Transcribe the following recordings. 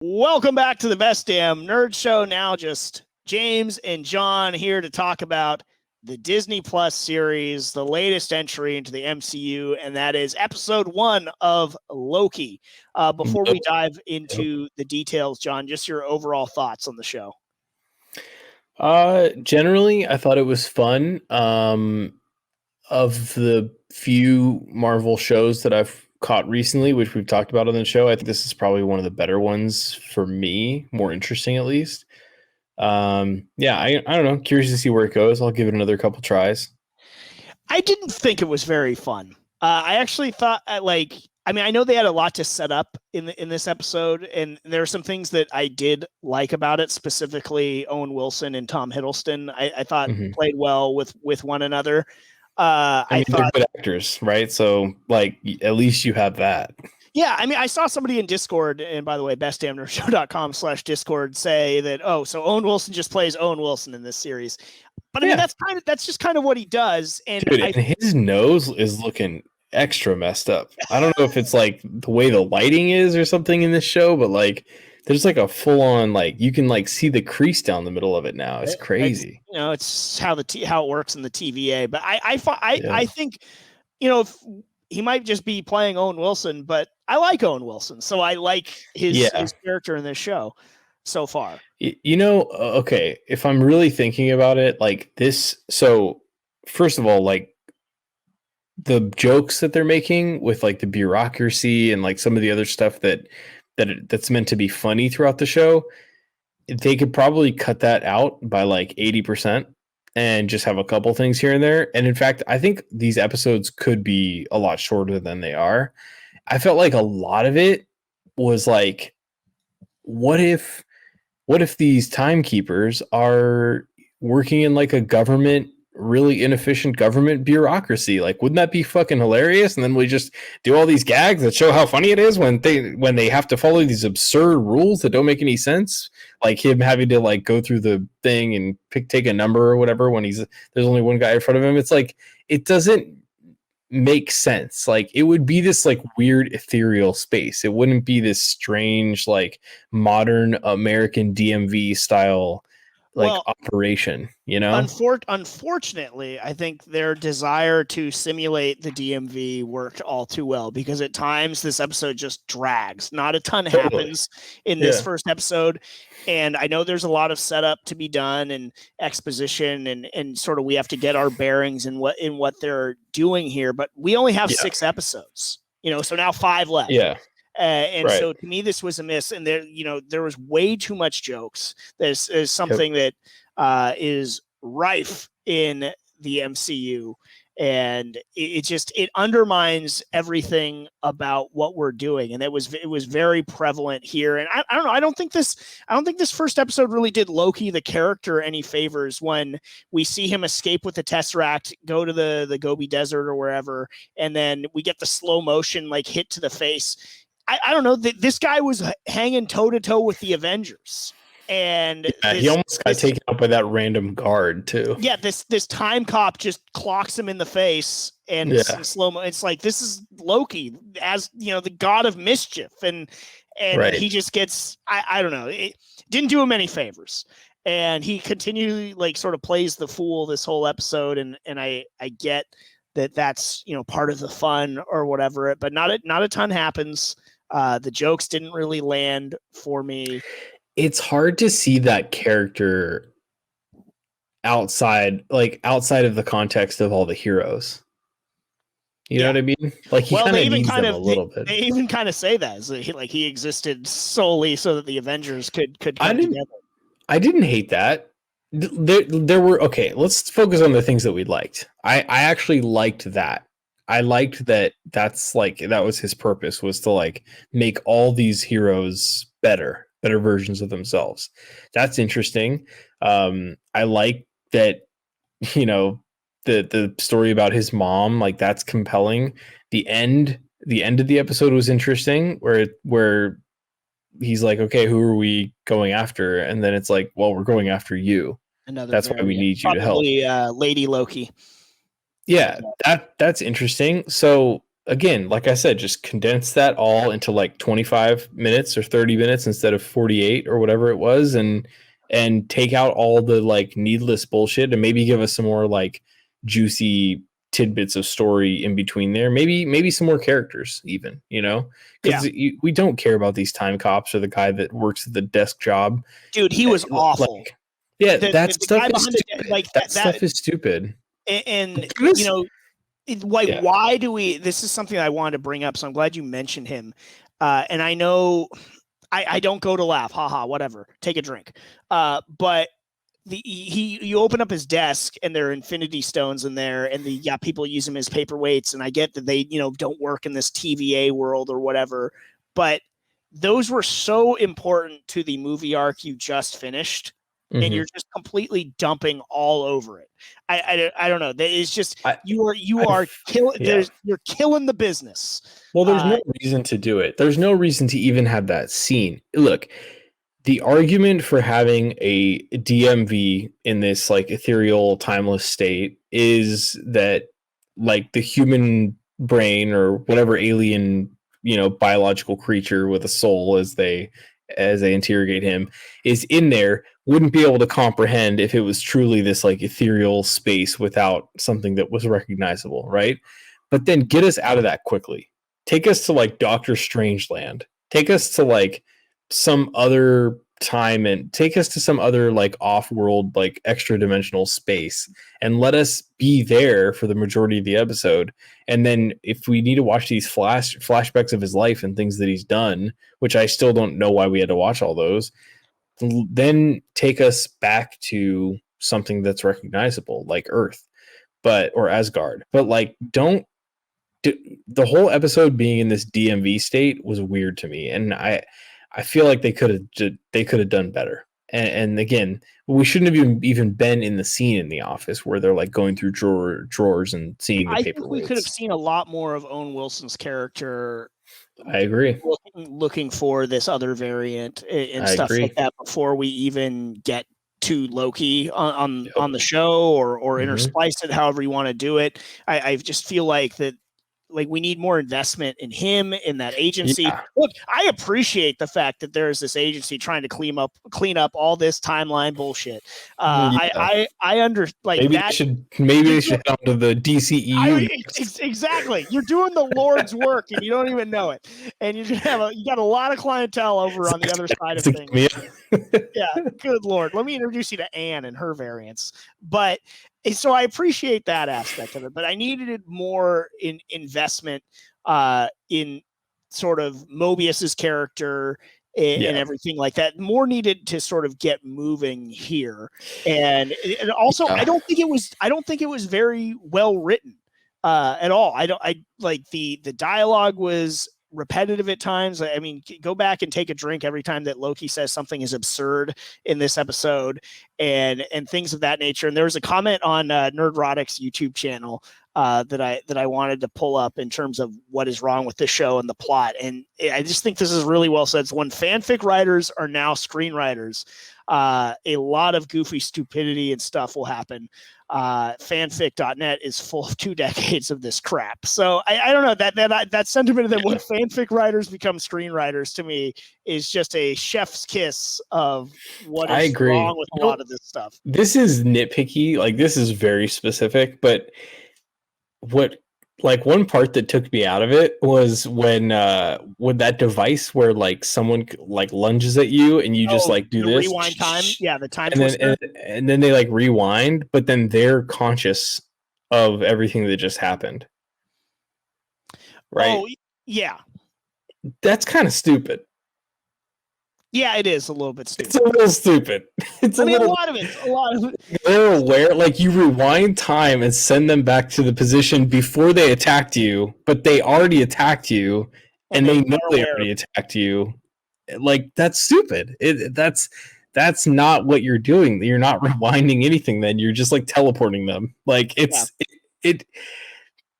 Welcome back to the Best Damn Nerd Show. Now just James and John here to talk about the Disney Plus series, the latest entry into the MCU, and that is episode 1 of Loki. Before we dive into the details, John, just your overall thoughts on the show. Generally, I thought it was fun. Of the few Marvel shows that I've caught recently, which we've talked about on the show, I think this is probably one of the better ones for me, more interesting at least. I don't know. Curious to see where it goes. I'll give it another couple tries. I didn't think it was very fun. I actually thought I know they had a lot to set up in this episode, and there are some things that I did like about it, specifically Owen Wilson and Tom Hiddleston. I thought played well with one another. I thought they're good actors, right? So, at least you have that. Yeah, I mean, I saw somebody in Discord, and by the way, bestdamnershow.com/Discord say that, so Owen Wilson just plays Owen Wilson in this series. But I mean, that's just kind of what he does. And, and his nose is looking extra messed up. I don't know if it's like the way the lighting is or something in this show, but there's a full on you can see the crease down the middle of it now. It's crazy. It's how how it works in the TVA. But I think if he might just be playing Owen Wilson, but I like Owen Wilson, so I like his character in this show so far. Okay, if I'm really thinking about it, so first of all, the jokes that they're making with the bureaucracy and some of the other stuff that's meant to be funny throughout the show, they could probably cut that out by 80% and just have a couple things here and there. And in fact, I think these episodes could be a lot shorter than they are. I felt like a lot of it was what if these timekeepers are working in a government, really inefficient government bureaucracy? Wouldn't that be fucking hilarious? And then we just do all these gags that show how funny it is when they have to follow these absurd rules that don't make any sense, like him having to go through the thing and take a number or whatever when there's only one guy in front of him. It's it doesn't make sense. It would be this weird ethereal space. It wouldn't be this strange modern American DMV style operation, Unfortunately, I think their desire to simulate the DMV worked all too well, because at times this episode just drags. Not a ton happens in this first episode, and I know there's a lot of setup to be done and exposition and sort of we have to get our bearings in what they're doing here, but we only have 6 episodes, so now 5 left. So to me, this was a miss, and there was way too much jokes. This is something that is rife in the MCU, and it undermines everything about what we're doing, and it was very prevalent here. And I don't know. I don't think this first episode really did Loki the character any favors when we see him escape with the Tesseract, go to the Gobi Desert or wherever, and then we get the slow motion hit to the face. I don't know. This guy was hanging toe-to-toe with the Avengers. And he almost got taken out by that random guard, too. Yeah, this time cop just clocks him in the face and in slow-mo. It's this is Loki as, the god of mischief. And he just gets, I don't know. It didn't do him any favors. And he continually, sort of plays the fool this whole episode. And I get that's, part of the fun or whatever. But not a ton happens. The jokes didn't really land for me. It's hard to see that character outside of the context of all the heroes. You know what I mean? He needs them a little bit. They even kind of say that he existed solely so that the Avengers could come together. I didn't hate that. There were let's focus on the things that we liked. I actually liked that. I liked that that was his purpose, was to make all these heroes better versions of themselves. That's interesting. I like that, the story about his mom, that's compelling. The end of the episode was interesting, where he's okay, who are we going after? And then it's well, we're going after you. That's why we need you to help. Lady Loki. Yeah, that's interesting. So again, like I said, just condense that all into like 25 minutes or 30 minutes instead of 48 or whatever it was, and take out all the like needless bullshit, and maybe give us some more like juicy tidbits of story in between there. Maybe some more characters even, because we don't care about these time cops or the guy that works at the desk job. Dude, he was awful. Like, that stuff is stupid. Like that stuff is stupid. And why do we? This is something I wanted to bring up, so I'm glad you mentioned him. And I know I don't go to laugh, haha, whatever. Take a drink. But you open up his desk and there are infinity stones in there, and people use them as paperweights. And I get that they don't work in this TVA world or whatever, but those were so important to the movie arc you just finished. And you're just completely dumping all over it. I don't know. It's just you're killing. Yeah. You're killing the business. Well, there's no reason to do it. There's no reason to even have that scene. Look, the argument for having a DMV in this like ethereal, timeless state is that like the human brain or whatever alien, biological creature with a soul, as they interrogate him, is in there, wouldn't be able to comprehend if it was truly this like ethereal space without something that was recognizable, right? But then get us out of that quickly. Take us to like Doctor Strangeland. Take us to like some other time, and take us to some other like off-world, like extra dimensional space, and let us be there for the majority of the episode. And then if we need to watch these flashbacks of his life and things that he's done, which I still don't know why we had to watch all those, then take us back to something that's recognizable, like Earth, or Asgard. But like, the whole episode being in this DMV state was weird to me, and I feel like they could have done better. And again, we shouldn't have even been in the scene in the office where they're like going through drawers and seeing the paperweights. I think we could have seen a lot more of Owen Wilson's character. I agree. Looking for this other variant and stuff like that before we even get to Loki on the show, or intersplice it however you want to do it. I just feel like that. Like, we need more investment in him, in that agency. Yeah. Look, I appreciate the fact that there's this agency trying to clean up all this timeline bullshit. I like maybe that. Maybe they should head on to the DCEU. Exactly. You're doing the Lord's work and you don't even know it. And you got a lot of clientele over on the other side of things. Yeah, good Lord. Let me introduce you to Anne and her variants. But so I appreciate that aspect of it, but I needed more in investment in sort of Mobius's character and everything like that. More needed to sort of get moving here, and also I don't think it was very well written at all. I like the dialogue was repetitive at times. I mean, go back and take a drink every time that Loki says something is absurd in this episode, and things of that nature. And there was a comment on Nerdrotic's YouTube channel that I wanted to pull up in terms of what is wrong with the show and the plot. And I just think this is really well said. So when fanfic writers are now screenwriters, a lot of goofy stupidity and stuff will happen. Fanfic.net is full of 2 decades of this crap. So I don't know, that sentiment that when fanfic writers become screenwriters, to me, is just a chef's kiss of what is wrong with a lot of this stuff. This is nitpicky. Like, this is very specific, but one part that took me out of it was when that device where like someone like lunges at you and you just like do this rewind time, the time and then they like rewind, but then they're conscious of everything that just happened, right? Oh yeah, that's kind of stupid. Yeah, it is a little bit stupid. It's a little stupid. A lot of it. They're aware, like, you rewind time and send them back to the position before they attacked you, but they already attacked you, and they know they already attacked you. Like, that's stupid. That's not what you're doing. You're not rewinding anything. Then you're just like teleporting them. Like,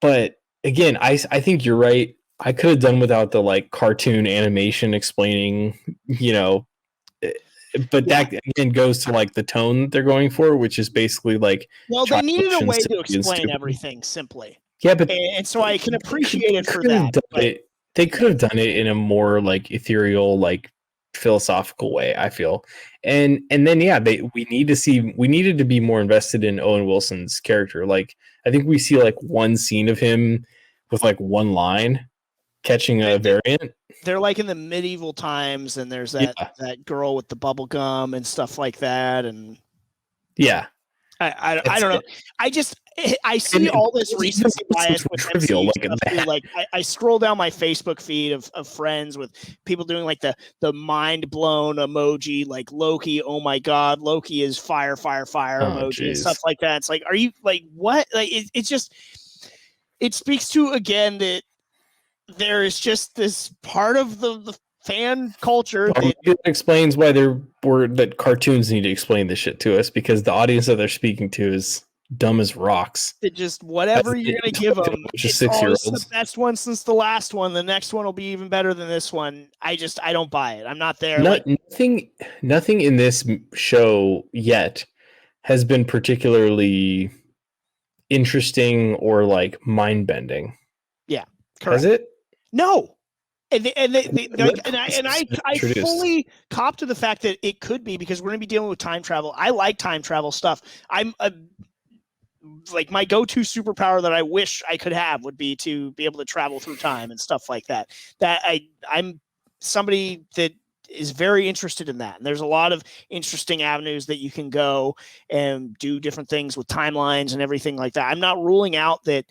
But again, I think you're right. I could have done without the like cartoon animation explaining, but that again goes to like the tone that they're going for, which is basically like, well, they needed a way to explain everything simply. Yeah, but and so I can appreciate it for that. They could have done it in a more like ethereal, like philosophical way, I feel. And then we needed to be more invested in Owen Wilson's character. Like I think we see like one scene of him with like one line catching a variant. They're like in the medieval times, and there's that girl with the bubble gum and stuff like that, and I don't know. I see all this recency bias with trivial. Like I scroll down my Facebook feed of friends with people doing like the mind blown emoji, like Loki. Oh my God, Loki is fire emoji and stuff like that. It's like, are you like what? Like it's just, it speaks to again that there is just this part of the fan culture that explains why that cartoons need to explain this shit to us, because the audience that they're speaking to is dumb as rocks. That just whatever you're gonna give them, it's always the best one since the last one. The next one will be even better than this one. I don't buy it. I'm not there. Nothing in this show yet has been particularly interesting or like mind bending. Yeah, correct. Has it? No. I fully cop to the fact that it could be, because we're going to be dealing with time travel. I like time travel stuff. I'm like my go-to superpower that I wish I could have would be to be able to travel through time and stuff like that. I'm somebody that is very interested in that. And there's a lot of interesting avenues that you can go and do different things with timelines and everything like that. I'm not ruling out that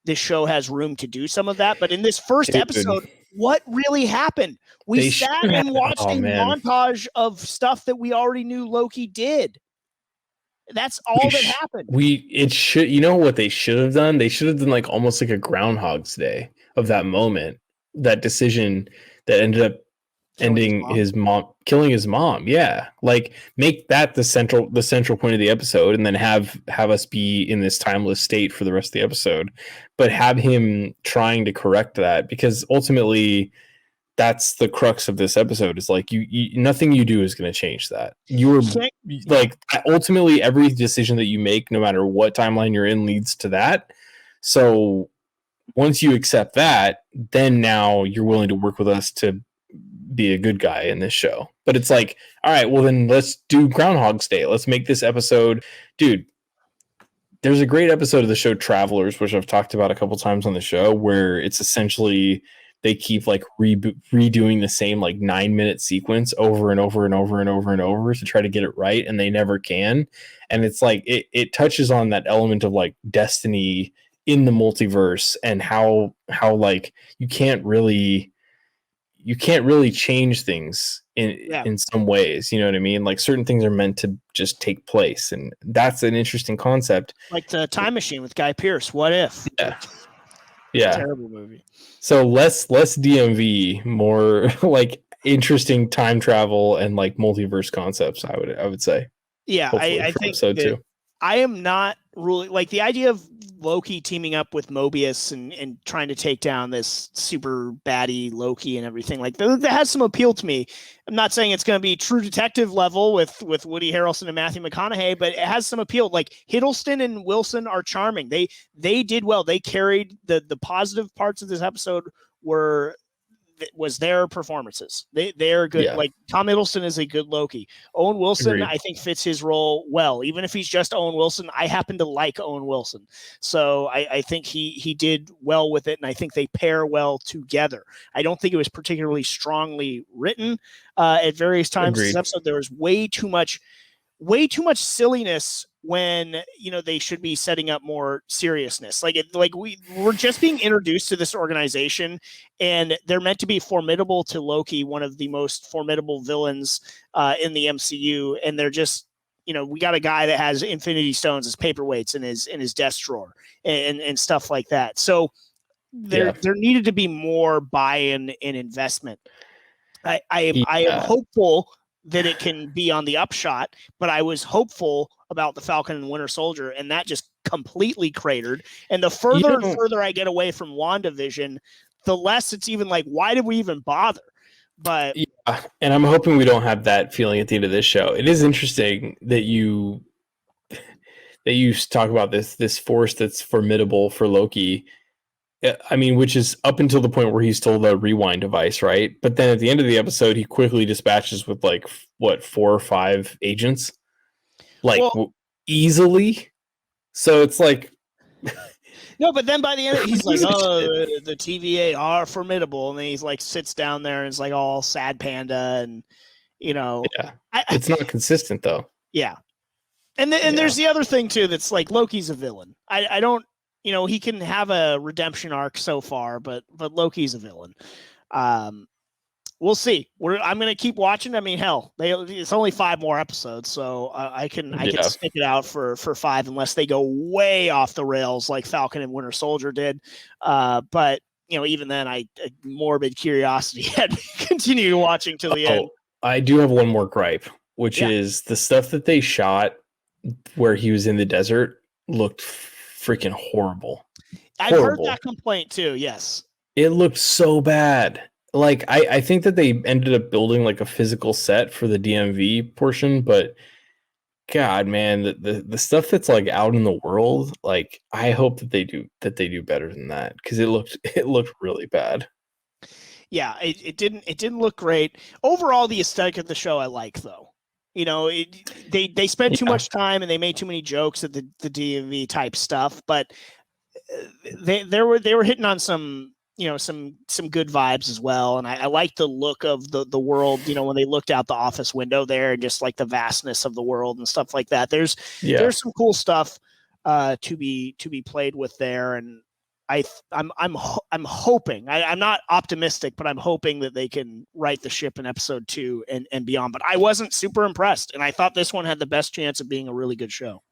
this show has room to do some of that, but in this first episode, what really happened? We sat and watched a montage of stuff that we already knew Loki did. That's all that happened. You know what they should have done? They should have done like almost like a Groundhog's Day of that moment, that decision that ended up killing his mom. Yeah. Like make that the central point of the episode, and then have us be in this timeless state for the rest of the episode, but have him trying to correct that, because ultimately that's the crux of this episode. Is like you nothing you do is going to change that. You're like, ultimately every decision that you make, no matter what timeline you're in, leads to that. So once you accept that, then now you're willing to work with us to be a good guy in this show. But it's like, all right, well then let's do Groundhog's Day. Let's make this episode, dude. There's a great episode of the show Travelers, which I've talked about a couple times on the show, where it's essentially they keep like redoing the same like 9-minute sequence over and over and over and over and over to try to get it right, and they never can. And it's like it touches on that element of like destiny in the multiverse, and how like you can't really change things in some ways, you know what I mean? Like certain things are meant to just take place, and that's an interesting concept. Like the Time Machine with Guy Pearce. What if? Yeah. Terrible movie. So less DMV, more like interesting time travel and like multiverse concepts, I would say. Yeah, I think so too. I am not really like the idea of Loki teaming up with Mobius and trying to take down this super baddie Loki and everything like that. That has some appeal to me. I'm not saying it's going to be True Detective level with Woody Harrelson and Matthew McConaughey, but it has some appeal. Like Hiddleston and Wilson are charming. They did well. They carried the positive parts of this episode was their performances. They're good. Yeah. Like Tom Hiddleston is a good Loki. Owen Wilson, agreed, I think fits his role well. Even if he's just Owen Wilson, I happen to like Owen Wilson. So I think he did well with it, and I think they pair well together. I don't think it was particularly strongly written at various times. Agreed. In this episode, there was way too much silliness when, you know, they should be setting up more seriousness. We're just being introduced to this organization, and they're meant to be formidable to Loki, one of the most formidable villains in the MCU. And they're just, you know, we got a guy that has Infinity Stones as paperweights in his desk drawer and stuff like that. So there needed to be more buy-in and investment. I am hopeful that it can be on the upshot, but I was hopeful about the Falcon and Winter Soldier, and that just completely cratered. And the further and further I get away from WandaVision, the less it's even like, why did we even bother? But yeah, and I'm hoping we don't have that feeling at the end of this show. It is interesting that they used to talk about this force that's formidable for Loki. I mean, which is up until the point where he's told the rewind device, right? But then at the end of the episode, he quickly dispatches with like 4 or 5 agents, like easily. So it's like, no, but then by the end, he's like, "Oh, the TVA are formidable," and then he's like sits down there and it's like all sad panda, and it's not consistent though. Yeah, and there's the other thing too that's like Loki's a villain. I don't. He can have a redemption arc so far, but Loki's a villain. We'll see. I'm going to keep watching. I mean, hell, it's only 5 more episodes, so I can stick it out for 5 unless they go way off the rails like Falcon and Winter Soldier did. But even then, a morbid curiosity had me continue watching till the end. I do have one more gripe, which is the stuff that they shot where he was in the desert looked freaking horrible. I've heard that complaint too. Yes, it looked so bad. Like I think that they ended up building like a physical set for the DMV portion, but God, man, the stuff that's like out in the world, like I hope that they do better than that, because it looked really bad. Yeah, it didn't look great overall. The aesthetic of the show I like though. They spent too much time and they made too many jokes at the DMV type stuff, but they were hitting on some some good vibes as well. And I like the look of the world, when they looked out the office window there and just like the vastness of the world and stuff like that. There's some cool stuff to be played with there. And I'm hoping, I'm not optimistic, but I'm hoping that they can right the ship in episode 2 and beyond. But I wasn't super impressed, and I thought this one had the best chance of being a really good show.